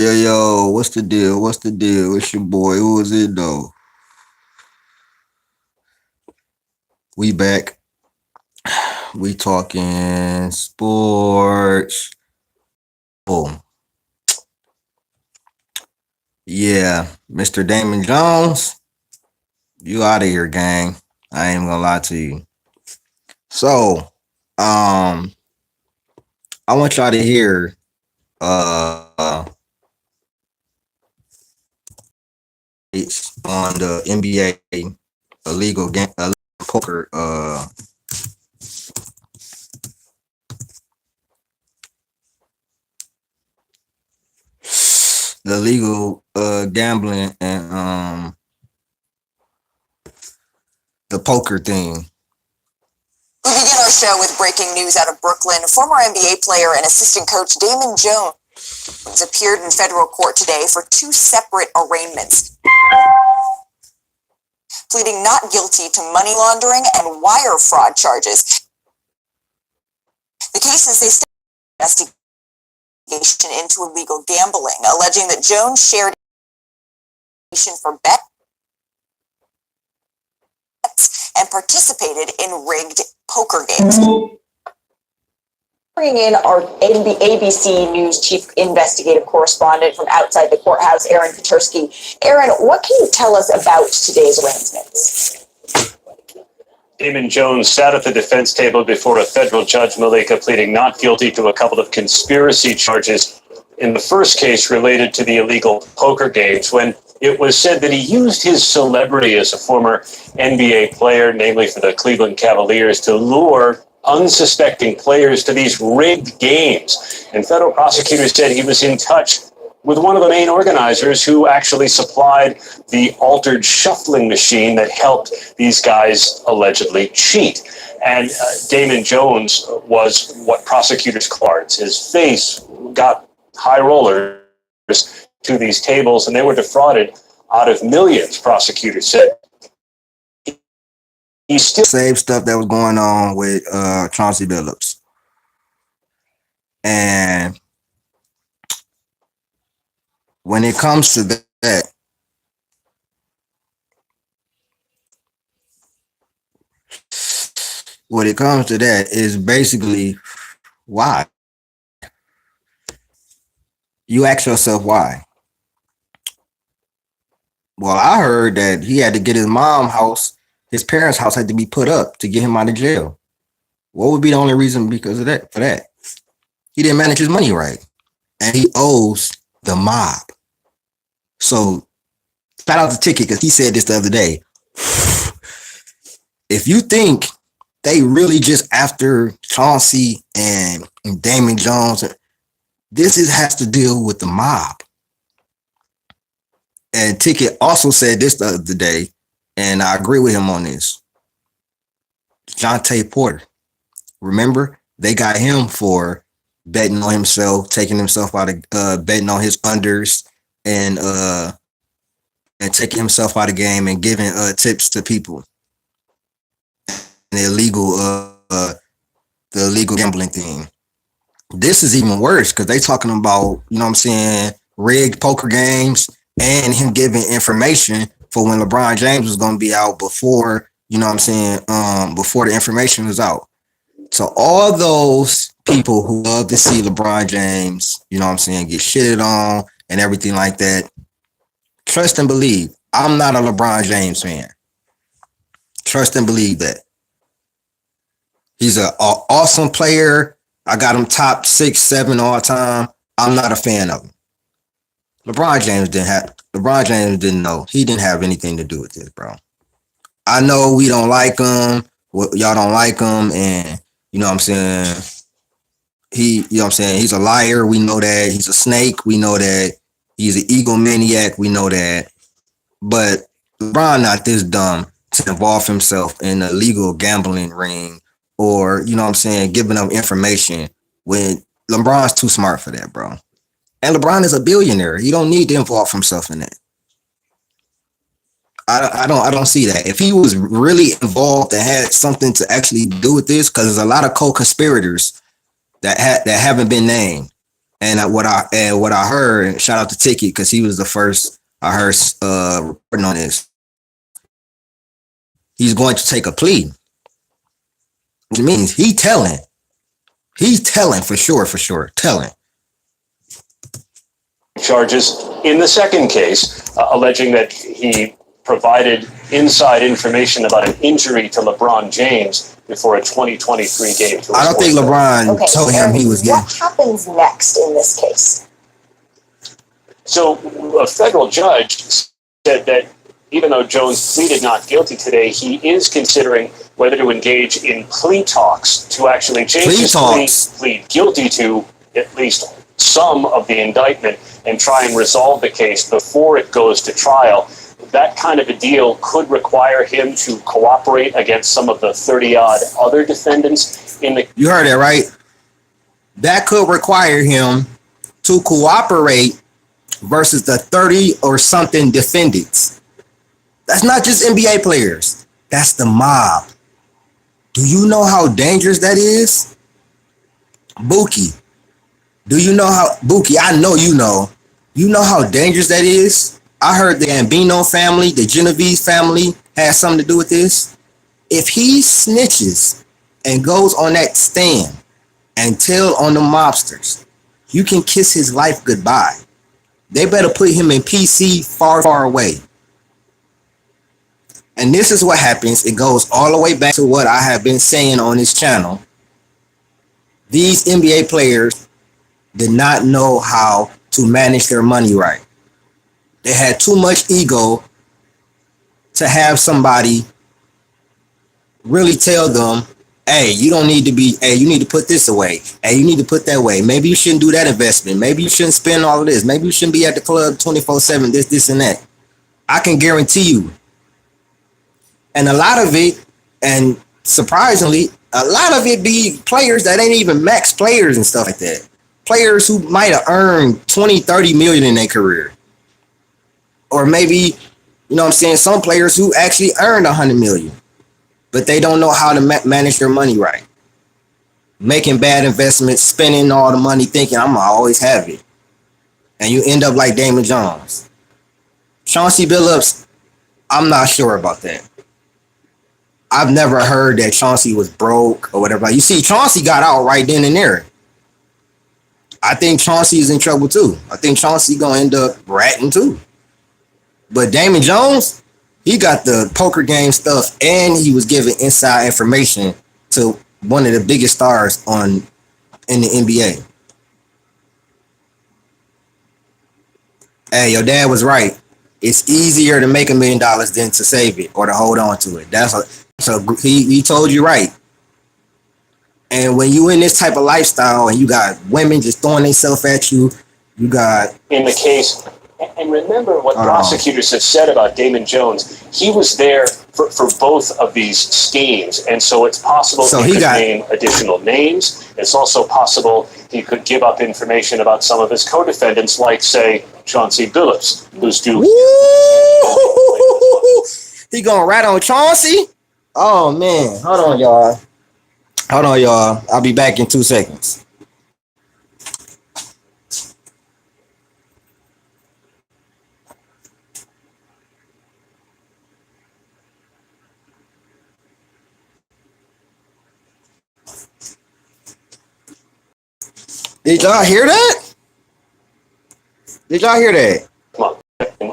Yo, what's the deal? What's the deal? It's your boy. Who is it though? We back. We talking sports. Oh, yeah. Mr. Damon Jones, you out of here, gang. I ain't gonna lie to you. So, I want y'all to hear it's on the NBA illegal poker the legal gambling and the poker thing. We begin our show with breaking news out of Brooklyn. Former NBA player and assistant coach Damon Jones appeared in federal court today for two separate arraignments, pleading not guilty to money laundering and wire fraud charges. The cases they investigation into illegal gambling, alleging that Jones shared for bets and participated in rigged poker games. Bringing in our ABC News chief investigative correspondent from outside the courthouse, Aaron Petersky. Aaron, what can you tell us about today's arraignments? Damon Jones sat at the defense table before a federal judge, Malika, pleading not guilty to a couple of conspiracy charges in the first case related to the illegal poker games, when it was said that he used his celebrity as a former NBA player, namely for the Cleveland Cavaliers, to lure unsuspecting players to these rigged games. And federal prosecutors said he was in touch with one of the main organizers who actually supplied the altered shuffling machine that helped these guys allegedly cheat. And Damon Jones was what prosecutors called. His face got high rollers to these tables, and they were defrauded out of millions, prosecutors said. He still same stuff that was going on with Chauncey Billups. And when it comes to that, is basically why. You ask yourself why. Well, I heard that he had to get his parents' house had to be put up to get him out of jail. What would be the only reason because of that? For that, he didn't manage his money right, and he owes the mob. So, shout out to Ticket because he said this the other day. If you think they really just after Chauncey and Damon Jones, has to deal with the mob. And Ticket also said this the other day, and I agree with him on this. Jonte Porter. Remember, they got him for betting on himself, taking himself out of betting on his unders and taking himself out of game and giving tips to people. And the illegal gambling thing. This is even worse because they talking about, rigged poker games and him giving information for when LeBron James was going to be out before, before the information was out. So all those people who love to see LeBron James, get shitted on and everything like that, trust and believe, I'm not a LeBron James fan. Trust and believe that. He's an awesome player. I got him top 6, 7 all time. I'm not a fan of him. LeBron James didn't know. He didn't have anything to do with this, bro. I know we don't like him. Y'all don't like him. And, he's a liar. We know that. He's a snake. We know that. He's an egomaniac. We know that. But LeBron not this dumb to involve himself in a legal gambling ring or, giving them information when LeBron's too smart for that, bro. And LeBron is a billionaire. He don't need to involve himself in that. I don't see that. If he was really involved and had something to actually do with this, because there's a lot of co-conspirators that haven't been named. And what I heard, shout out to Tiki because he was the first I heard reporting on this. He's going to take a plea, which means he's telling. He's telling for sure, telling. Charges in the second case, alleging that he provided inside information about an injury to LeBron James before a 2023 game. I don't think LeBron told him he was getting. What happens next in this case? So a federal judge said that even though Jones pleaded not guilty today, he is considering whether to engage in plea talks to actually change his plea, plead guilty to at least some of the indictment and try and resolve the case before it goes to trial. That kind of a deal could require him to cooperate against some of the 30-odd other defendants in the... You heard that, right? That could require him to cooperate versus the 30 or something defendants. That's not just NBA players. That's the mob. Do you know how dangerous that is? Buki. Do you know how... Buki, I know you know. You know how dangerous that is? I heard the Ambino family, the Genovese family has something to do with this. If he snitches and goes on that stand and tell on the mobsters, you can kiss his life goodbye. They better put him in PC far, far away. And this is what happens. It goes all the way back to what I have been saying on this channel. These NBA players did not know how to manage their money right. They had too much ego to have somebody really tell them, hey, you don't need to be, hey, you need to put this away. Hey, you need to put that away. Maybe you shouldn't do that investment. Maybe you shouldn't spend all of this. Maybe you shouldn't be at the club 24/7, this, and that. I can guarantee you. And a lot of it, and surprisingly, a lot of it be players that ain't even max players and stuff like that. Players who might have earned 20, 30 million in their career. Or maybe, you know what I'm saying, some players who actually earned 100 million, but they don't know how to manage their money right. Making bad investments, spending all the money, thinking I'm gonna always have it. And you end up like Damon Jones. Chauncey Billups, I'm not sure about that. I've never heard that Chauncey was broke or whatever. You see, Chauncey got out right then and there. I think Chauncey is in trouble too. I think Chauncey gonna end up ratting too. But Damon Jones, he got the poker game stuff and he was giving inside information to one of the biggest stars in the NBA. Hey, your dad was right. It's easier to make $1 million than to save it or to hold on to it. So he told you right. And when you in this type of lifestyle and you got women just throwing themselves at you, you got... In the case... And remember what prosecutors have said about Damon Jones. He was there for both of these schemes. And so it's possible he could name additional names. It's also possible he could give up information about some of his co-defendants, like, say, Chauncey Billups, who's due. He gonna rat on Chauncey? Oh, man. Hold on, y'all. I'll be back in 2 seconds. Did y'all hear that?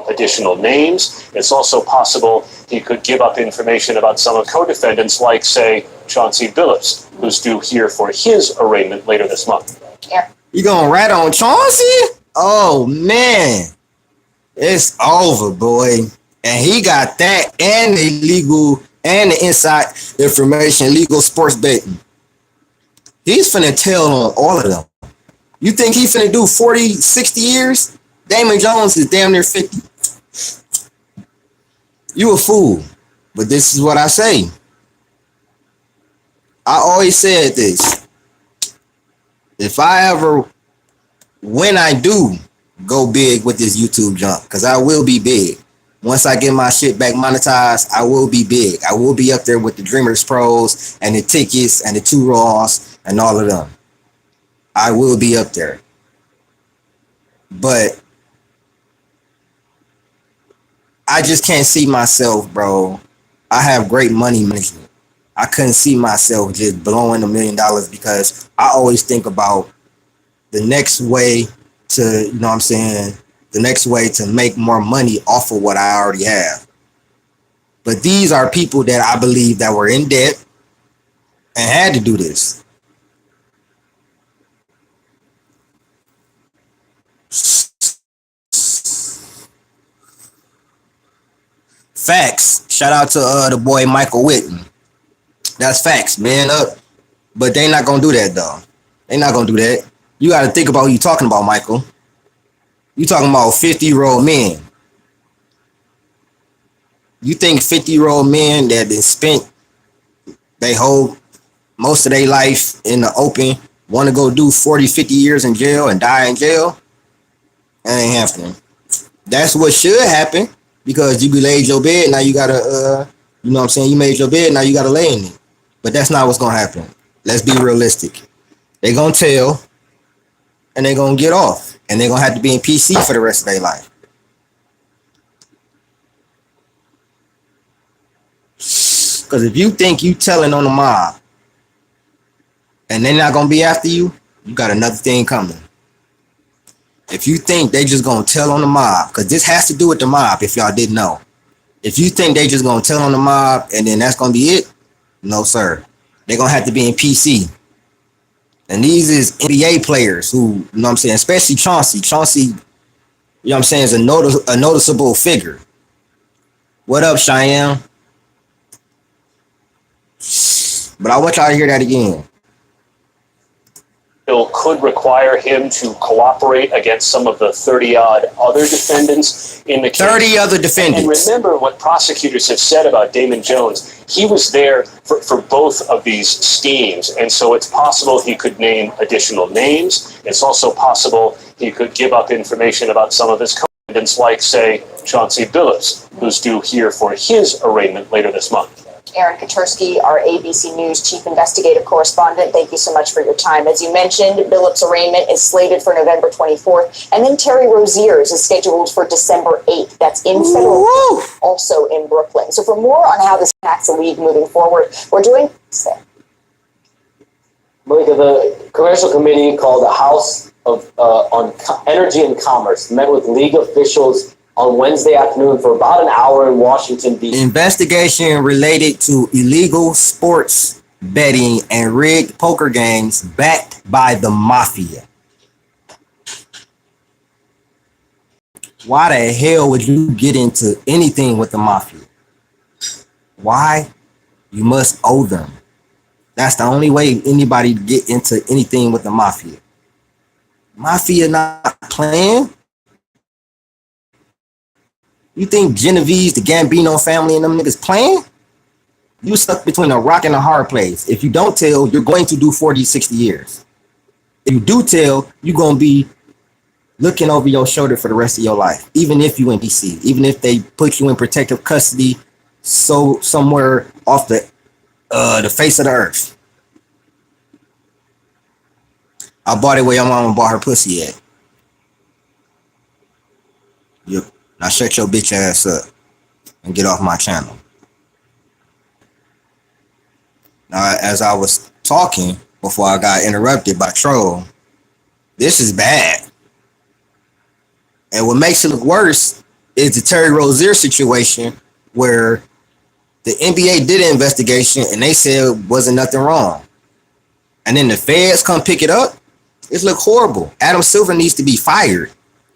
Additional names. It's also possible he could give up information about some of co-defendants, like, say, Chauncey Billups, who's due here for his arraignment later this month. Yeah. You gonna rat on Chauncey? Oh, man. It's over, boy. And he got that and the legal and the inside information, legal sports betting. He's finna tell on all of them. You think he's finna do 40, 60 years? Damon Jones is damn near 50. You a fool. But this is what I say. I always said this. When I do go big with this YouTube jump, because I will be big. Once I get my shit back monetized, I will be big. I will be up there with the Dreamers Pros and the Tickets and the 2 Raws and all of them. I will be up there. But I just can't see myself, bro. I have great money management. I couldn't see myself just blowing $1 million because I always think about the next way to, you know what I'm saying, the next way to make more money off of what I already have. But these are people that I believe that were in debt and had to do this. Facts. Shout out to the boy Michael Whitten. That's facts, man up. But they not gonna do that though. They not gonna do that. You got to think about who you talking about, Michael. You talking about 50-year-old men. You think 50-year-old men that been spent they whole most of their life in the open want to go do 40, 50 years in jail and die in jail? That ain't happening. That's what should happen because you laid your bed, now you gotta you know what I'm saying, you made your bed, now you gotta lay in it. But that's not what's gonna happen. Let's be realistic. They gonna tell and they gonna get off. And they're gonna have to be in PC for the rest of their life. Because if you think you telling on the mob and they're not gonna be after you, you got another thing coming. If you think they just gonna tell on the mob, because this has to do with the mob, if y'all didn't know. If you think they just gonna tell on the mob and then that's gonna be it, no sir. They're gonna have to be in PC. And these is NBA players who, you know what I'm saying, especially Chauncey. Chauncey, you know what I'm saying, is a noticeable figure. What up, Cheyenne? But I want y'all to hear that again. Bill could require him to cooperate against some of the 30-odd other defendants in the case. 30 other defendants. And remember what prosecutors have said about Damon Jones. He was there for both of these schemes, and so it's possible he could name additional names. It's also possible he could give up information about some of his co-defendants, like, say, Chauncey Billups, who's due here for his arraignment later this month. Aaron Katersky, our ABC News chief investigative correspondent, thank you so much for your time. As you mentioned, Billups' arraignment is slated for November 24th, and then Terry Rozier's is scheduled for December 8th. That's in federal court, also in Brooklyn. So for more on how this impacts the league moving forward, we're doing Malika, the Congressional Committee called the House on Energy and Commerce met with league officials on Wednesday afternoon for about an hour in Washington, D.C. Investigation related to illegal sports betting and rigged poker games backed by the mafia. Why the hell would you get into anything with the mafia? Why? You must owe them. That's the only way anybody get into anything with the mafia. Mafia not playing. You think Genovese, the Gambino family, and them niggas playing? You stuck between a rock and a hard place. If you don't tell, you're going to do 40, 60 years. If you do tell, you're going to be looking over your shoulder for the rest of your life, even if you in DC, even if they put you in protective custody so somewhere off the face of the earth. I bought it where your mama bought her pussy at. Yep. Now shut your bitch ass up and get off my channel. Now, as I was talking before I got interrupted by Troll, this is bad. And what makes it look worse is the Terry Rozier situation where the NBA did an investigation and they said wasn't nothing wrong. And then the feds come pick it up. It look horrible. Adam Silver needs to be fired.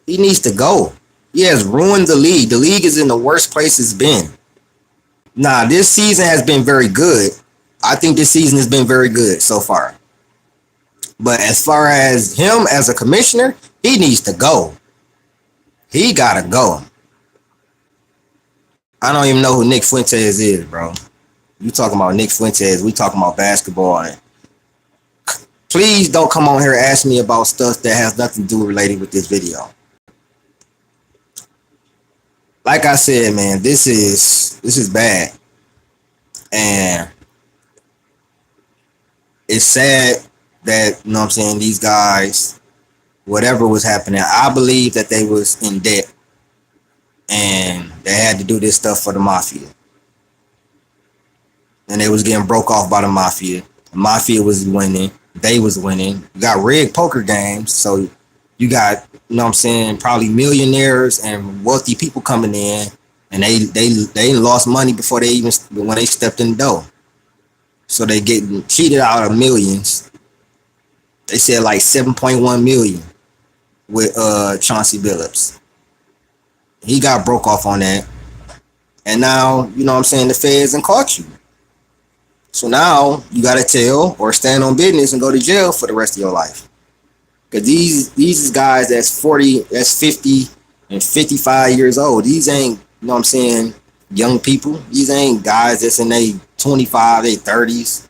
He needs to go. He has ruined the league. The league is in the worst place it's been. Nah, this season has been very good. I think this season has been very good so far. But as far as him as a commissioner, he needs to go. He gotta go. I don't even know who Nick Fuentes is, bro. You talking about Nick Fuentes. We talking about basketball. And please don't come on here and ask me about stuff that has nothing to do related with this video. Like I said, man, this is bad. And it's sad that, you know what I'm saying, these guys whatever was happening. I believe that they was in debt and they had to do this stuff for the mafia. And they was getting broke off by the mafia. The mafia was winning. They was winning. You got rigged poker games. So you got, you know what I'm saying, probably millionaires and wealthy people coming in, and they lost money before they even, when they stepped in the door. So they getting cheated out of millions. They said like 7.1 million with Chauncey Billups. He got broke off on that. And now, you know what I'm saying, the feds and caught you. So now you got to tell or stand on business and go to jail for the rest of your life. Because these guys that's 40, that's 50 and 55 years old. These ain't, you know what I'm saying, young people. These ain't guys that's in their 25, their 30s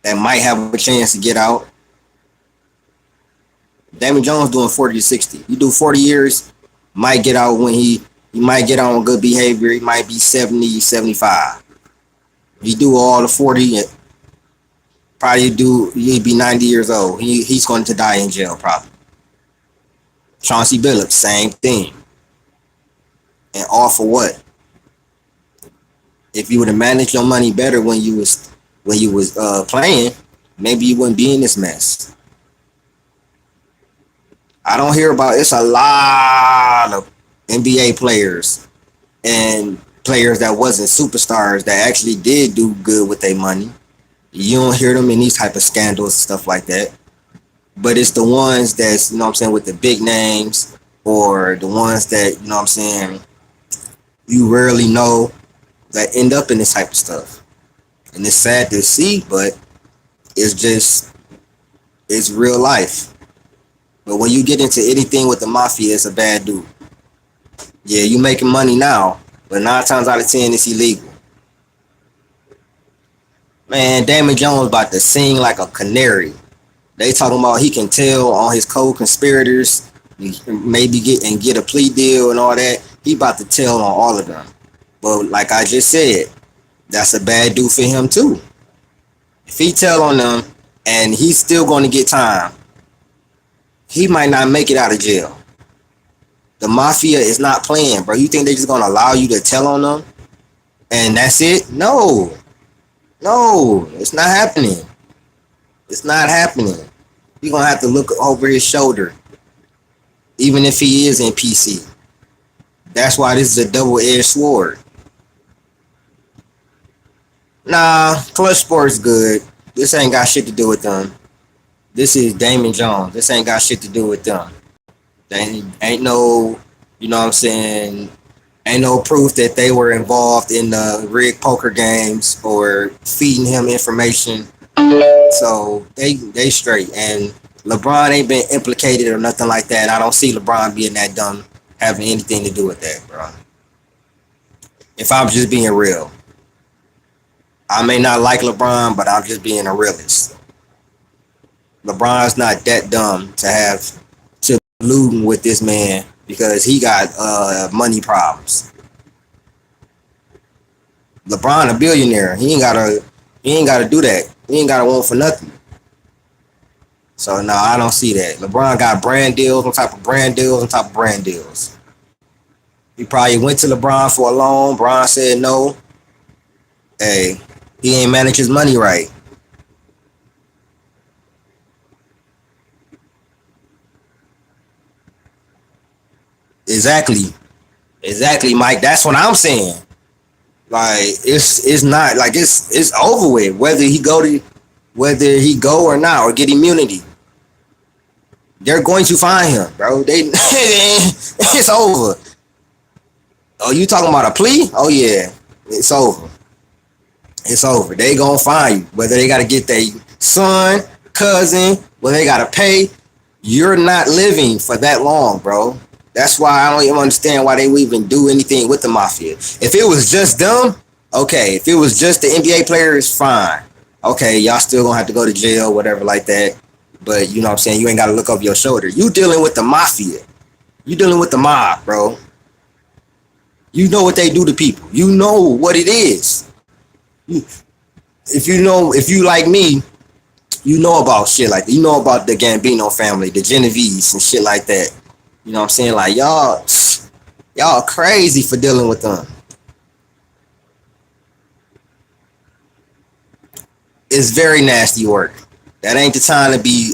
that might have a chance to get out. Damon Jones doing 40 to 60. You do 40 years, might get out when he might get on good behavior. He might be 70, 75. He do all the 40, he'd be 90 years old. He's going to die in jail probably. Chauncey Billups, same thing. And all for what? If you would have managed your money better when you was playing, maybe you wouldn't be in this mess. I don't hear about, it's a lot of NBA players and players that wasn't superstars that actually did do good with their money. You don't hear them in these type of scandals and stuff like that. But it's the ones that's, you know what I'm saying, with the big names, or the ones that, you know what I'm saying, you rarely know, that end up in this type of stuff. And it's sad to see, but it's real life. But when you get into anything with the mafia, it's a bad dude. Yeah, you making money now, but 9 times out of 10, it's illegal. Man, Damon Jones about to sing like a canary. They talking about he can tell on his co-conspirators, maybe get a plea deal and all that. He about to tell on all of them. But like I just said, that's a bad dude for him too. If he tell on them and he's still going to get time, he might not make it out of jail. The mafia is not playing, bro. You think they're just going to allow you to tell on them and that's it? No, it's not happening. It's not happening. You're going to have to look over his shoulder, even if he is in PC. That's why this is a double-edged sword. Nah, Clutch Sports good. This ain't got shit to do with them. This is Damon Jones. This ain't got shit to do with them. They ain't no, you know what I'm saying, ain't no proof that they were involved in the rigged poker games or feeding him information. So they straight. And LeBron ain't been implicated or nothing like that. I don't see LeBron being that dumb, having anything to do with that, bro. If I'm just being real. I may not like LeBron, but I'm just being a realist. LeBron's not that dumb to have to colluding with this man because he got money problems. LeBron a billionaire. He ain't gotta do that. He ain't gotta want for nothing. So no, I don't see that. LeBron got brand deals on top of brand deals on top of brand deals. He probably went to LeBron for a loan. LeBron said no. Hey, he ain't managed his money right. Exactly, Mike. That's what I'm saying. Like it's not like it's over with. Whether he go or not or get immunity, they're going to find him, bro. It's over. Oh, you talking about a plea? Oh yeah, it's over. It's over. They gonna find you. Whether they gotta get their son, cousin, whether they gotta pay. You're not living for that long, bro. That's why I don't even understand why they would even do anything with the mafia. If it was just them, okay. If it was just the NBA players, fine. Okay, y'all still gonna have to go to jail, whatever like that. But you know what I'm saying? You ain't gotta look over your shoulder. You dealing with the mafia. You dealing with the mob, bro. You know what they do to people. You know what it is. If you like me, you know about shit like that. You know about the Gambino family, the Genovese and shit like that. You know what I'm saying? Like y'all crazy for dealing with them. It's very nasty work. That ain't the time to be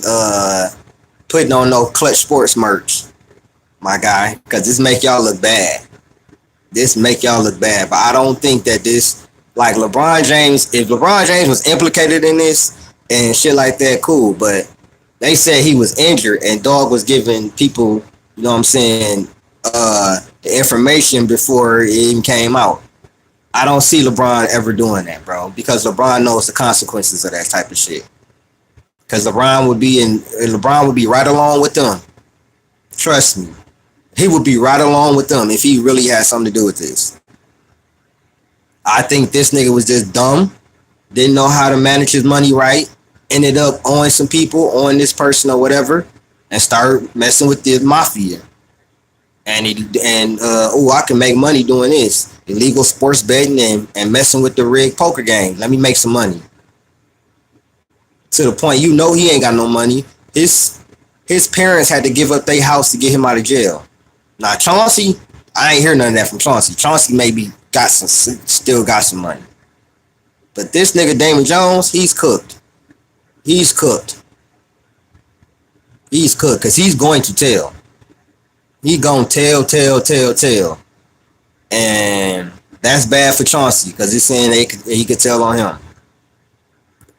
putting on no Clutch Sports merch, my guy, because this make y'all look bad. This make y'all look bad. But I don't think that this, like LeBron James, if LeBron James was implicated in this and shit like that, cool. But they said he was injured and dog was giving people, you know what I'm saying, the information before it even came out. I don't see LeBron ever doing that, bro, because LeBron knows the consequences of that type of shit. Because LeBron would be right along with them. Trust me. He would be right along with them if he really had something to do with this. I think this nigga was just dumb, didn't know how to manage his money right, ended up owing some people, owing this person or whatever, and started messing with the mafia. I can make money doing this. Illegal sports betting and messing with the rigged poker game. Let me make some money. To the point he ain't got no money. His parents had to give up their house to get him out of jail. Now Chauncey, I ain't hear none of that from Chauncey. Chauncey maybe still got some money. But this nigga Damon Jones, he's cooked. He's cooked. He's cooked because he's going to tell. He gonna tell. And that's bad for Chauncey because he's saying he could tell on him.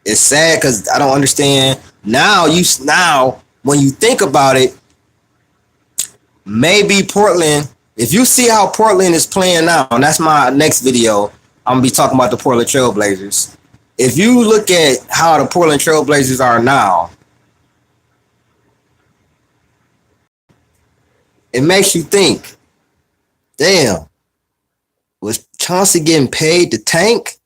It's sad because I don't understand. Now when you think about it, maybe Portland, if you see how Portland is playing now, and that's my next video, I'm gonna be talking about the Portland Trailblazers. If you look at how the Portland Trailblazers are now, it makes you think, damn, was Chauncey getting paid to tank?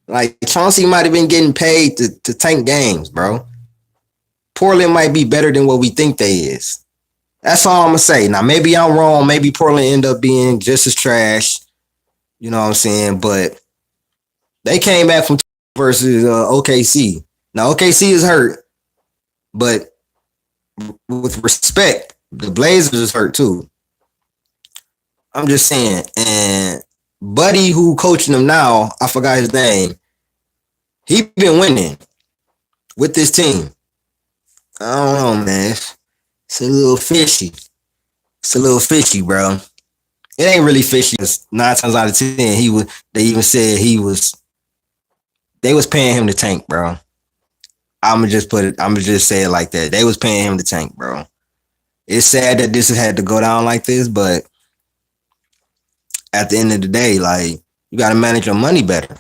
Like Chauncey might have been getting paid to tank games, bro. Portland might be better than what we think they is. That's all I'm gonna say. Now maybe I'm wrong. Maybe Portland end up being just as trash. You know what I'm saying? But they came back from versus OKC. Now OKC is hurt, but with respect, the Blazers is hurt too. I'm just saying. And Buddy, who coaching them now, I forgot his name. He been winning with this team. I don't know, man. It's a little fishy. It's a little fishy, bro. It ain't really fishy. 9 times out of 10, they even said they was paying him to tank, bro. I'ma just say it like that. They was paying him to tank, bro. It's sad that this had to go down like this, but at the end of the day, like, you gotta manage your money better.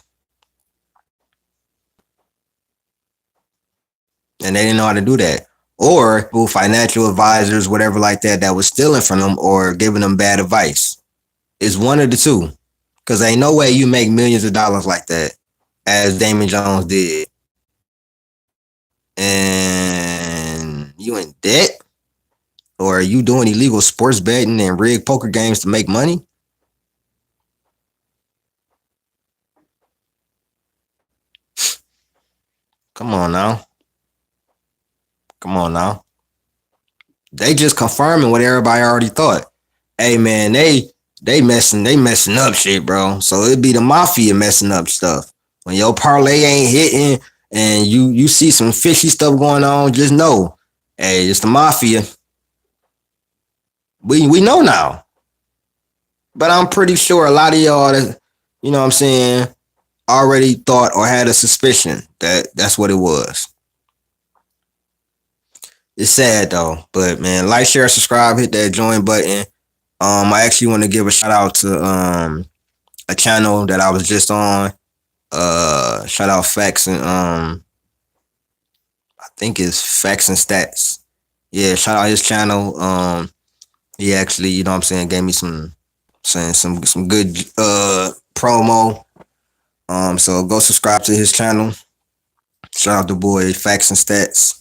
And they didn't know how to do that. Or financial advisors, whatever like that was stealing from them or giving them bad advice. It's one of the two. Because ain't no way you make millions of dollars like that, as Damon Jones did. And you in debt? Or are you doing illegal sports betting and rigged poker games to make money? Come on now. They just confirming what everybody already thought. Hey man, they messing up shit, bro. So it'd be the mafia messing up stuff. When your parlay ain't hitting and you see some fishy stuff going on, just know, hey, it's the mafia. We know now. But I'm pretty sure a lot of y'all that, you know what I'm saying, already thought or had a suspicion that that's what it was. It's sad though, but man, like, share, subscribe, hit that join button. I actually want to give a shout out to a channel that I was just on. Shout out Facts and I think it's Facts and Stats. Yeah, shout out his channel. He actually, you know what I'm saying, gave me some good promo. So go subscribe to his channel. Shout out the boy Facts and Stats.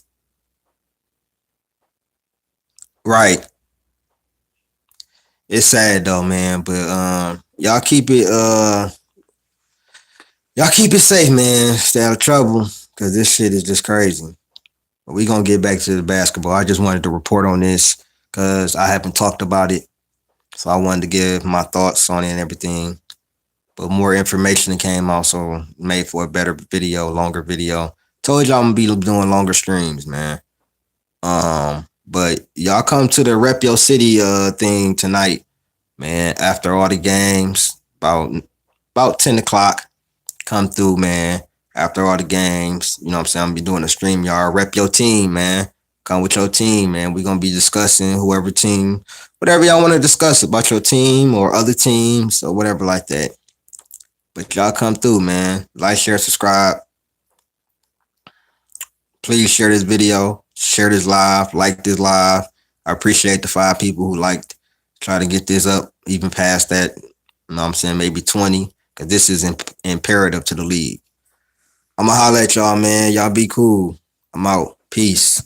Right. It's sad though, man, but y'all keep it safe, man. Stay out of trouble. because this shit is just crazy. But we gonna get back to the basketball. I just wanted to report on this because I haven't talked about it, so I wanted to give my thoughts on it and everything. But more information came out, so made for a better video, longer video. Told y'all I'm gonna be doing longer streams, man. But y'all come to the Rep Your City thing tonight, man. After all the games, about 10 o'clock, come through, man. After all the games, you know what I'm saying? I'm gonna be doing a stream, y'all. Rep your team, man. Come with your team, man. We're gonna be discussing whoever team, whatever y'all want to discuss about your team or other teams or whatever like that. But y'all come through, man. Like, share, subscribe. Please share this video, share this live, like this live. I appreciate the 5 people who liked. Try to get this up even past that. You know what I'm saying? Maybe 20, because this is imperative to the league. I'm going to holler at y'all, man. Y'all be cool. I'm out. Peace.